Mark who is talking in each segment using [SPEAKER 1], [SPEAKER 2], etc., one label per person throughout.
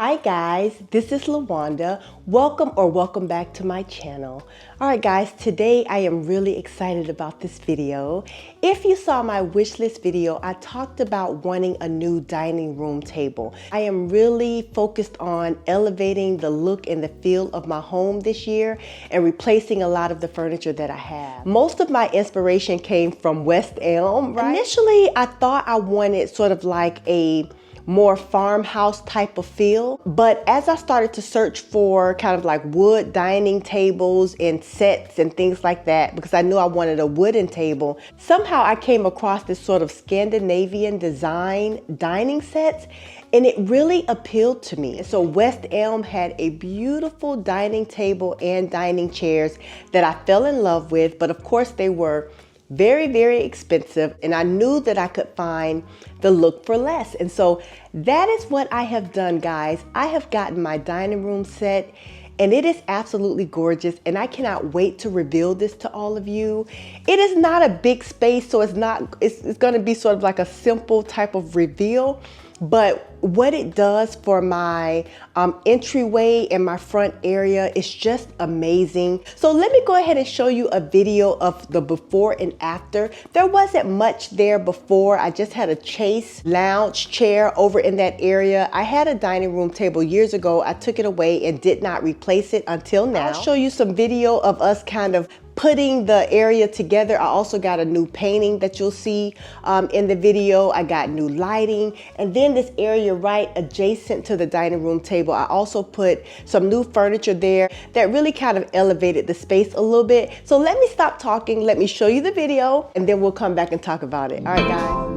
[SPEAKER 1] Hi guys, this is LaWanda. Welcome back to my channel. Alright guys, today I am really excited about this video. If you saw my wish list video, I talked about wanting a new dining room table. I am really focused on elevating the look and the feel of my home this year and replacing a lot of the furniture that I have. Most of my inspiration came from West Elm, right? Initially, I thought I wanted sort of like a more farmhouse type of feel. But as I started to search for kind of like wood dining tables and sets and things like that, because I knew I wanted a wooden table, somehow I came across this sort of Scandinavian design dining sets, and it really appealed to me. So West Elm had a beautiful dining table and dining chairs that I fell in love with, but of course they were very, very expensive, and I knew that I could find the look for less. And so that is what I have done, guys. I have gotten my dining room set, and it is absolutely gorgeous, and I cannot wait to reveal this to all of you. It is not a big space, so it's gonna be sort of like a simple type of reveal, but what it does for my entryway and my front area is just amazing. So let me go ahead and show you a video of the before and after. There wasn't much there before. I just had a Chase lounge chair over in that area. I had a dining room table years ago. I took it away and did not replace it until now. I'll show you some video of us kind of putting the area together. I also got a new painting that you'll see in the video. I got new lighting, and then this area right adjacent to the dining room table, I also put some new furniture there that really kind of elevated the space a little bit. So let me stop talking, let me show you the video, and then we'll come back and talk about it. All right, guys.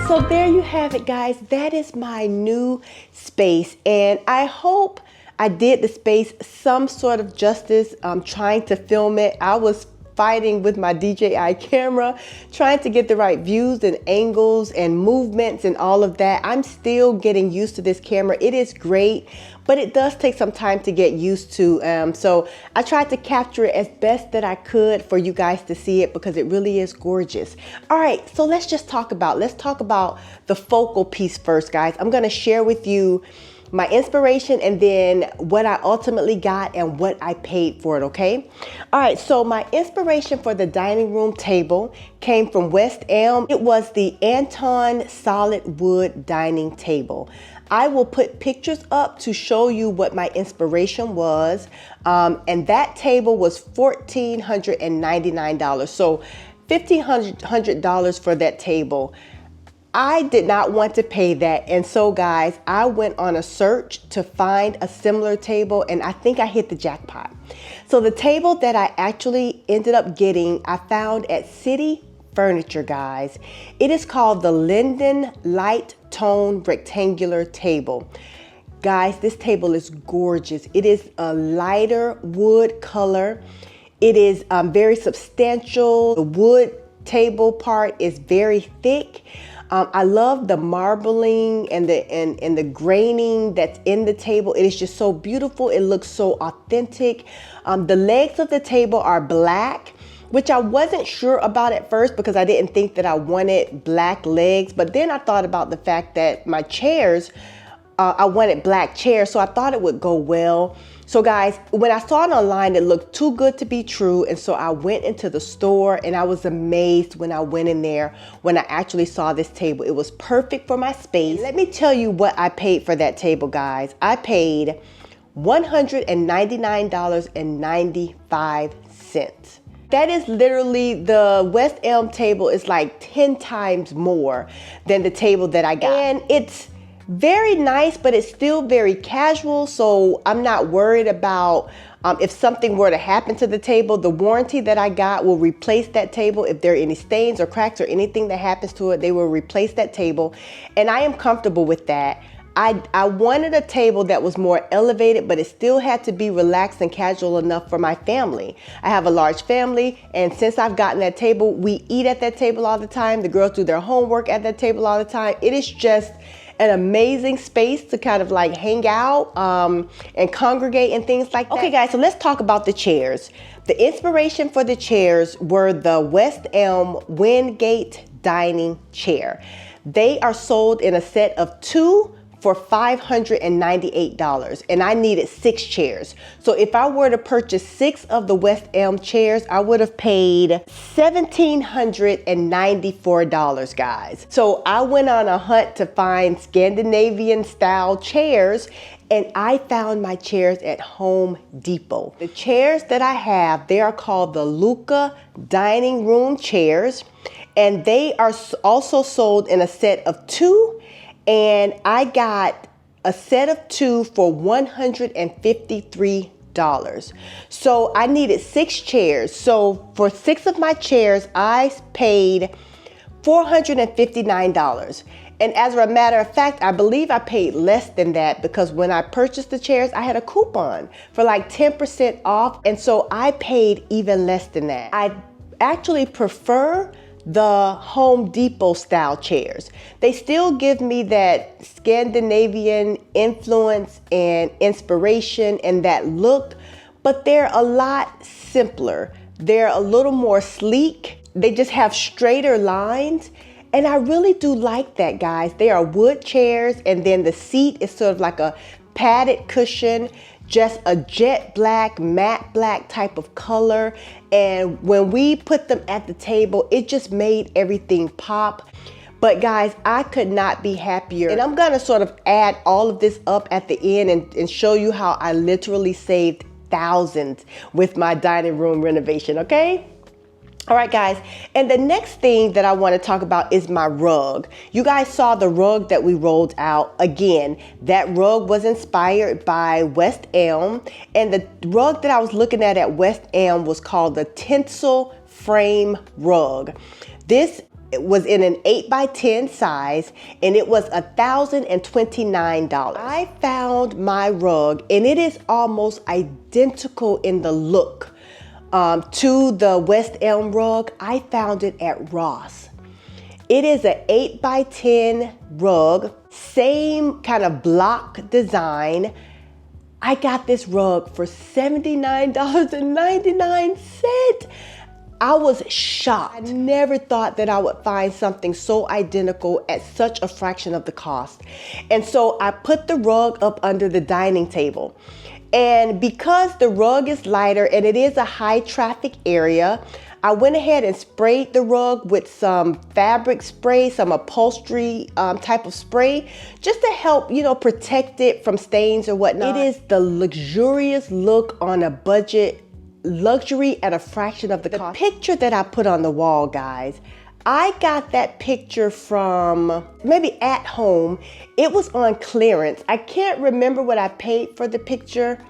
[SPEAKER 1] So there you have it, guys. That is my new space, and I hope I did the space some sort of justice. Trying to film it, I was fighting with my DJI camera, trying to get the right views and angles and movements and all of that. I'm still getting used to this camera. It is great, but it does take some time to get used to. So I tried to capture it as best that I could for you guys to see it, because it really is gorgeous. All right, so let's talk about the focal piece first, guys. I'm gonna share with you my inspiration and then what I ultimately got and what I paid for it, okay? All right, so my inspiration for the dining room table came from West Elm. It was the Anton solid wood dining table. I will put pictures up to show you what my inspiration was. And that table was $1,499. So $1,500 for that table. I did not want to pay that, and so guys, I went on a search to find a similar table, and I think I hit the jackpot. So the table that I actually ended up getting, I found at City Furniture, guys. It is called the Linden Light Tone Rectangular Table. Guys, this table is gorgeous. It is a lighter wood color. It is very substantial. The wood table part is very thick. I love the marbling and the graining that's in the table. It is just so beautiful. It looks so authentic. The legs of the table are black, which I wasn't sure about at first because I didn't think that I wanted black legs. But then I thought about the fact that my chairs, I wanted black chairs, so I thought it would go well. So guys, when I saw it online, it looked too good to be true. And so I went into the store and I was amazed when I went in there, when I actually saw this table. It was perfect for my space. Let me tell you what I paid for that table, guys. I paid $199.95. That is literally, the West Elm table is like 10 times more than the table that I got. And it's very nice, but it's still very casual, so I'm not worried about if something were to happen to the table. The warranty that I got will replace that table. If there are any stains or cracks or anything that happens to it, they will replace that table, and I am comfortable with that. I wanted a table that was more elevated, but it still had to be relaxed and casual enough for my family. I have a large family, and since I've gotten that table, we eat at that table all the time. The girls do their homework at that table all the time. It is just an amazing space to kind of like hang out and congregate and things like that. Okay guys, so let's talk about the chairs. The inspiration for the chairs were the West Elm Wingate dining chair. They are sold in a set of 2 for $598, and I needed 6 chairs. So if I were to purchase 6 of the West Elm chairs, I would have paid $1,794, guys. So I went on a hunt to find Scandinavian style chairs, and I found my chairs at Home Depot. The chairs that I have, they are called the Luca dining room chairs, and they are also sold in a set of 2. And I got a set of 2 for $153. So I needed 6 chairs. So for 6 of my chairs, I paid $459. And as a matter of fact, I believe I paid less than that because when I purchased the chairs, I had a coupon for like 10% off. And so I paid even less than that. I actually prefer the Home Depot style chairs. They still give me that Scandinavian influence and inspiration and that look, but they're a lot simpler. They're a little more sleek. They just have straighter lines. And I really do like that, guys. They are wood chairs, and then the seat is sort of like a padded cushion, just a jet black, matte black type of color. And when we put them at the table, it just made everything pop. But guys, I could not be happier. And I'm gonna sort of add all of this up at the end and show you how I literally saved thousands with my dining room renovation, okay? All right, guys, and the next thing that I want to talk about is my rug. You guys saw the rug that we rolled out. Again, that rug was inspired by West Elm, and the rug that I was looking at West Elm was called the Tinsel Frame Rug. This was in an 8x10 size, and it was $1,029. I found my rug, and it is almost identical in the look to the West Elm rug. I found it at Ross. It is an 8x10 rug, same kind of block design. I got this rug for $79.99. I was shocked. I never thought that I would find something so identical at such a fraction of the cost. And so I put the rug up under the dining table. And because the rug is lighter and it is a high traffic area, I went ahead and sprayed the rug with some fabric spray, some upholstery type of spray, just to help, protect it from stains or whatnot. It is the luxurious look on a budget, luxury at a fraction of the cost. The picture that I put on the wall, guys, I got that picture from maybe at home. It was on clearance. I can't remember what I paid for the picture,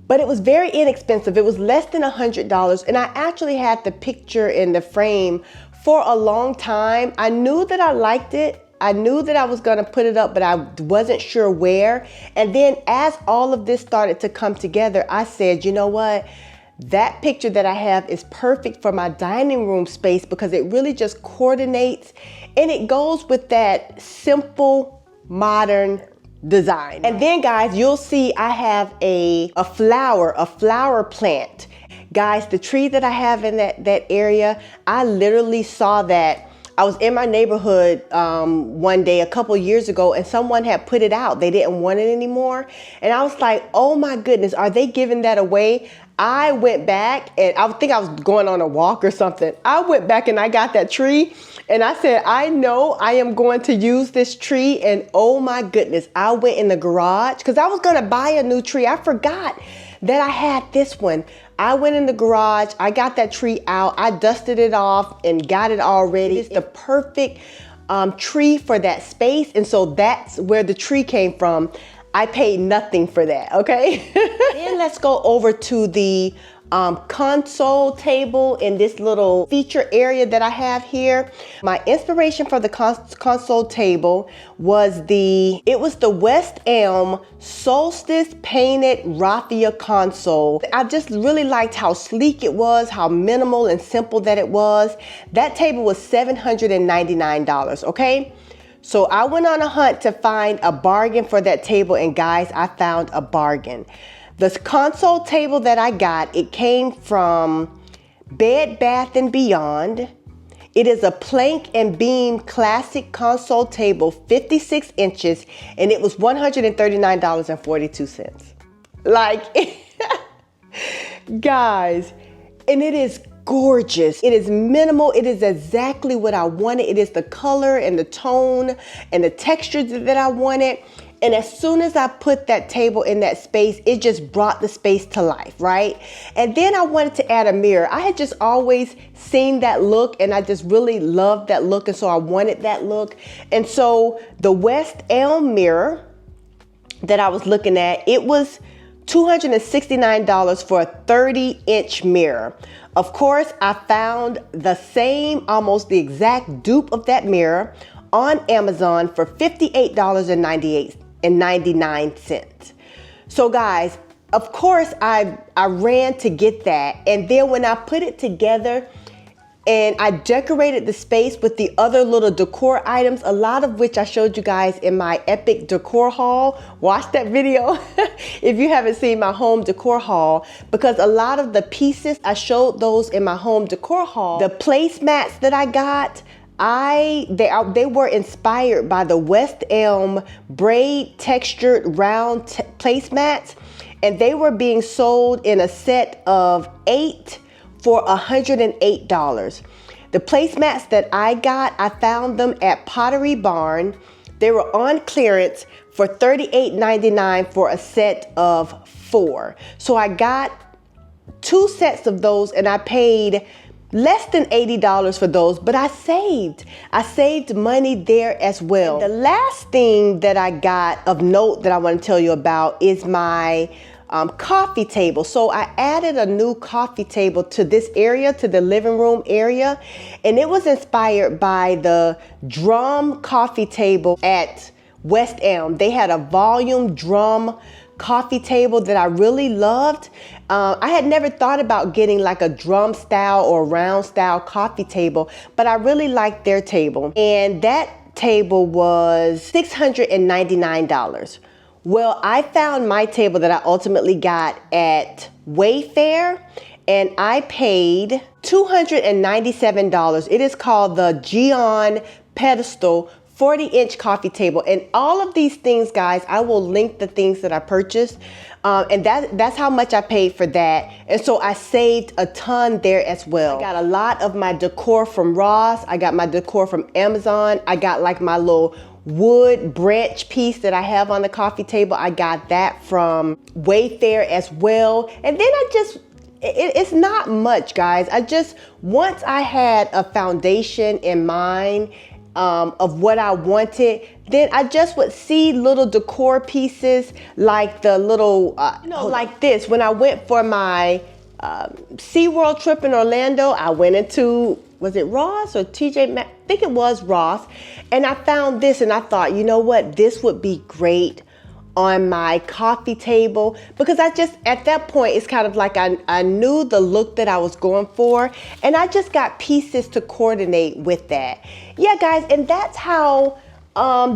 [SPEAKER 1] but it was very inexpensive. It was less than $100. And I actually had the picture in the frame for a long time. I knew that I liked it. I knew that I was gonna put it up, but I wasn't sure where. And then as all of this started to come together, I said, you know what? That picture that I have is perfect for my dining room space because it really just coordinates and it goes with that simple, modern design. And then guys, you'll see I have a flower plant. Guys, the tree that I have in that area, I literally saw that. I was in my neighborhood one day a couple years ago and someone had put it out. They didn't want it anymore. And I was like, oh my goodness, are they giving that away? I went back and I think I was going on a walk or something. I went back and I got that tree and I said, I know I am going to use this tree. And oh my goodness, I went in the garage because I was going to buy a new tree. I forgot that I had this one. I went in the garage, I got that tree out, I dusted it off and got it all ready. It's the perfect tree for that space. And so that's where the tree came from. I paid nothing for that, okay? Then let's go over to the console table in this little feature area that I have here. My inspiration for the console table was the West Elm Solstice Painted Raffia console. I just really liked how sleek it was, how minimal and simple that it was. That table was $799, okay? So I went on a hunt to find a bargain for that table, and guys, I found a bargain. The console table that I got, it came from Bed Bath & Beyond. It is a plank and beam classic console table, 56 inches, and it was $139.42. Like, guys, and it is gorgeous. It is minimal. It is exactly what I wanted. It is the color and the tone and the texture that I wanted. And as soon as I put that table in that space, it just brought the space to life, right? And then I wanted to add a mirror. I had just always seen that look and I just really loved that look. And so I wanted that look. And so the West Elm mirror that I was looking at, it was $269 for a 30-inch mirror. Of course, I found the same, almost the exact dupe of that mirror on Amazon for $58.99. So guys, of course, I ran to get that. And then when I put it together and I decorated the space with the other little decor items, a lot of which I showed you guys in my epic decor haul. Watch that video if you haven't seen my home decor haul, because a lot of the pieces, I showed those in my home decor haul. The placemats that I got, they were inspired by the West Elm braid textured round placemats, and they were being sold in a set of 8 for $108. The placemats that I got, I found them at Pottery Barn. They were on clearance for $38.99 for a set of 4. So I got 2 sets of those and I paid less than $80 for those, but I saved money there as well. And the last thing that I got of note that I want to tell you about is my coffee table. So I added a new coffee table to this area, to the living room area, and it was inspired by the drum coffee table at West Elm. They had a volume drum coffee table that I really loved. I had never thought about getting like a drum style or round style coffee table, but I really liked their table. And that table was $699. Well, I found my table that I ultimately got at Wayfair, and I paid $297. It is called the Geon Pedestal 40-inch coffee table. And all of these things, guys, I will link the things that I purchased. And that's how much I paid for that. And so I saved a ton there as well. I got a lot of my decor from Ross. I got my decor from Amazon. I got like my little wood branch piece that I have on the coffee table. I got that from Wayfair as well. And then it's not much, guys. Once I had a foundation in mind of what I wanted, then I just would see little decor pieces like the little, like this. When I went for my SeaWorld trip in Orlando, I went into, was it Ross or TJ Maxx? I think it was Ross. And I found this and I thought, you know what? This would be great on my coffee table, because at that point, it's kind of like I knew the look that I was going for, and I just got pieces to coordinate with that. Yeah, guys, and that's how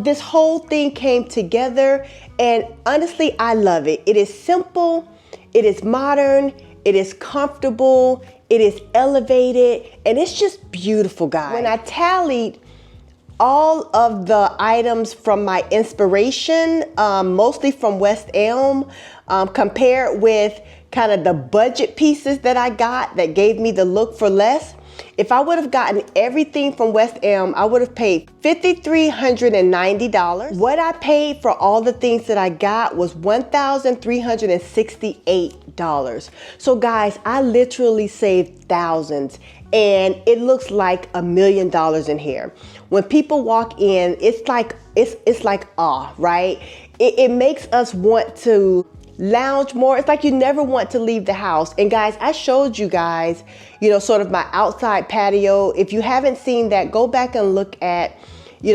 [SPEAKER 1] this whole thing came together, and honestly, I love it. It is simple, it is modern, it is comfortable, it is elevated, and it's just beautiful, guys. When I tallied all of the items from my inspiration, mostly from West Elm, compared with kind of the budget pieces that I got that gave me the look for less. If I would have gotten everything from West Elm, I would have paid $5,390. What I paid for all the things that I got was $1,368. So guys, I literally saved thousands, and it looks like $1 million in here. When people walk in, it's like awe, right? It makes us want to lounge more. It's like you never want to leave the house. And guys, I showed you guys, sort of my outside patio. If you haven't seen that, go back and look at,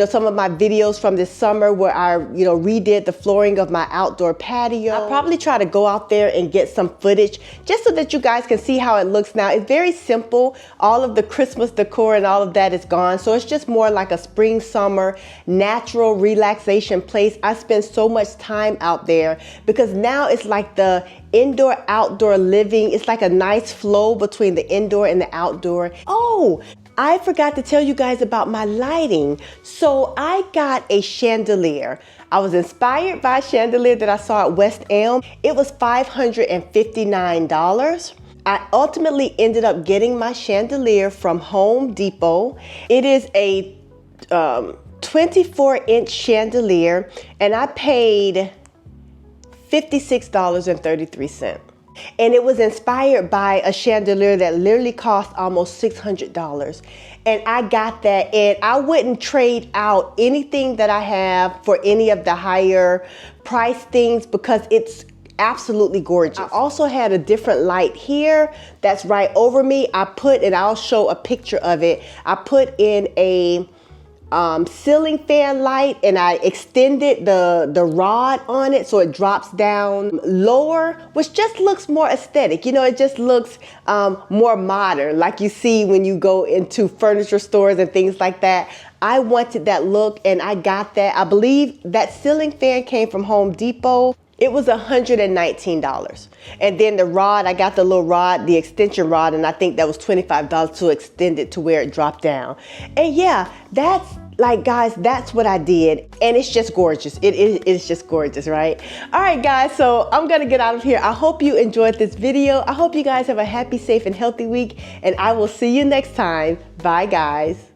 [SPEAKER 1] some of my videos from this summer where I, redid the flooring of my outdoor patio. I'll probably try to go out there and get some footage just so that you guys can see how it looks now. It's very simple. All of the Christmas decor and all of that is gone. So it's just more like a spring, summer, natural relaxation place. I spend so much time out there because now it's like the indoor outdoor living. It's like a nice flow between the indoor and the outdoor. Oh, I forgot to tell you guys about my lighting. So I got a chandelier. I was inspired by a chandelier that I saw at West Elm. It was $559. I ultimately ended up getting my chandelier from Home Depot. It is a 24-inch chandelier, and I paid $56.33. And it was inspired by a chandelier that literally cost almost $600. And I got that, and I wouldn't trade out anything that I have for any of the higher price things because it's absolutely gorgeous. I also had a different light here that's right over me. and I'll show a picture of it. I put in a ceiling fan light, and I extended the rod on it so it drops down lower, which just looks more aesthetic. It just looks more modern, like you see when you go into furniture stores and things like that. I wanted that look, and I got that. I believe that ceiling fan came from Home Depot. It was $119. And then the rod, I got the little rod, the extension rod, and I think that was $25 to extend it to where it dropped down. And yeah, guys, that's what I did. And it's just gorgeous. It's just gorgeous, right? All right, guys, so I'm gonna get out of here. I hope you enjoyed this video. I hope you guys have a happy, safe, and healthy week, and I will see you next time. Bye, guys.